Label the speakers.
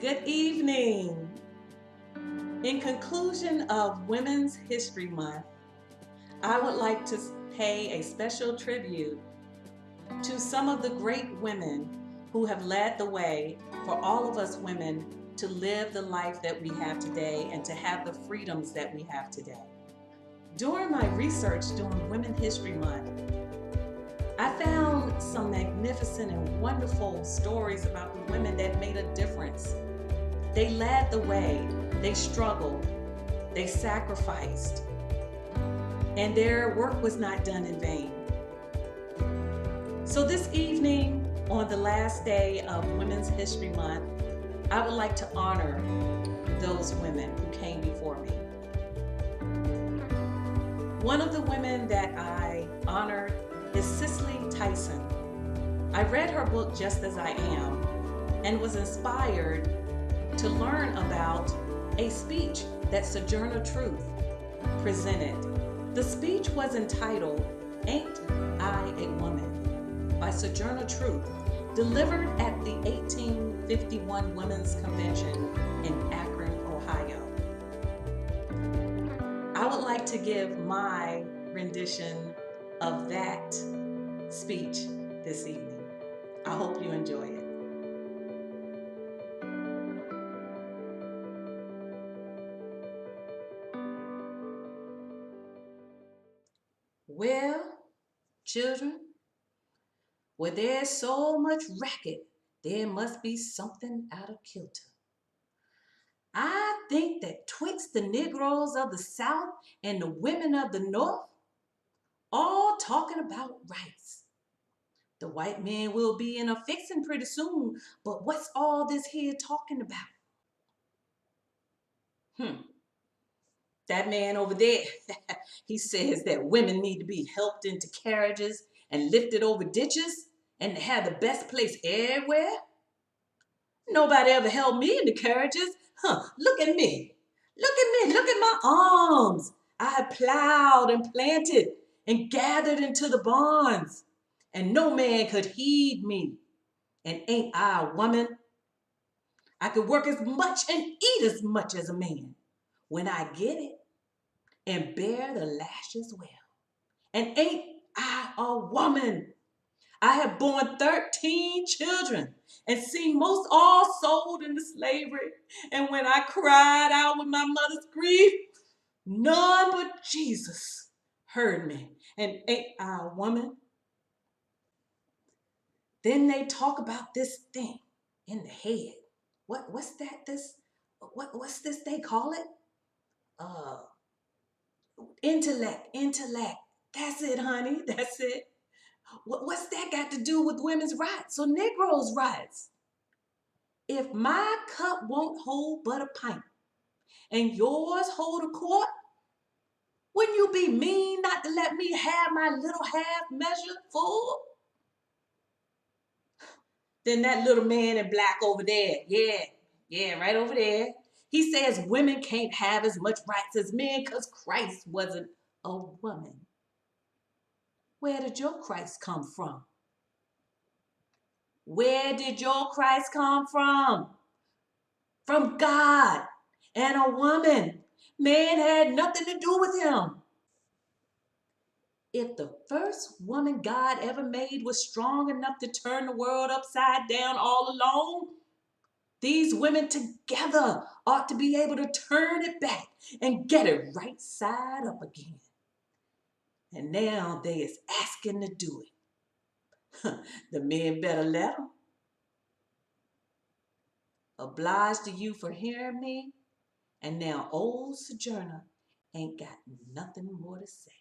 Speaker 1: Good evening. In conclusion of Women's History Month, I would like to pay a special tribute to some of the great women who have led the way for all of us women to live the life that we have today and to have the freedoms that we have today. During my research during Women's History Month, I found some magnificent and wonderful stories about the women that made a difference. They led the way, they struggled, they sacrificed, and their work was not done in vain. So this evening, on the last day of Women's History Month, I would like to honor those women who came before me. One of the women that I honored is Cicely Tyson. I read her book Just As I Am and was inspired to learn about a speech that Sojourner Truth presented. The speech was entitled, Ain't I a Woman, by Sojourner Truth, delivered at the 1851 Women's Convention in Akron, Ohio. I would like to give my rendition of that speech this evening. I hope you enjoy it. Well, children, where there's so much racket, there must be something out of kilter. I think that twixt the Negroes of the South and the women of the North, all talking about rights. The white man will be in a fixin' pretty soon, but what's all this here talking about? That man over there, he says that women need to be helped into carriages and lifted over ditches and to have the best place everywhere. Nobody ever held me in the carriages. Look at me. Look at me. Look at my arms. I have plowed and planted and gathered into the barns, and no man could heed me. And ain't I a woman? I could work as much and eat as much as a man when I get it and bear the lashes well. And ain't I a woman? I have borne 13 children and seen most all sold into slavery. And when I cried out with my mother's grief, none but Jesus heard me. And ain't I a woman? Then they talk about this thing in the head. What's that? What's this they call it? Uh, intellect. That's it, honey. That's it. What's that got to do with women's rights or Negroes' rights? If my cup won't hold but a pint and yours hold a quart, wouldn't you be mean not to let me have my little half measure full? Then that little man in black over there, yeah, right over there, he says women can't have as much rights as men because Christ wasn't a woman. Where did your Christ come from? Where did your Christ come from? From God and a woman. Man had nothing to do with him. If the first woman God ever made was strong enough to turn the world upside down all alone, these women together ought to be able to turn it back and get it right side up again. And now they is asking to do it. The men better let them. Obliged to you for hearing me. And now old Sojourner ain't got nothing more to say.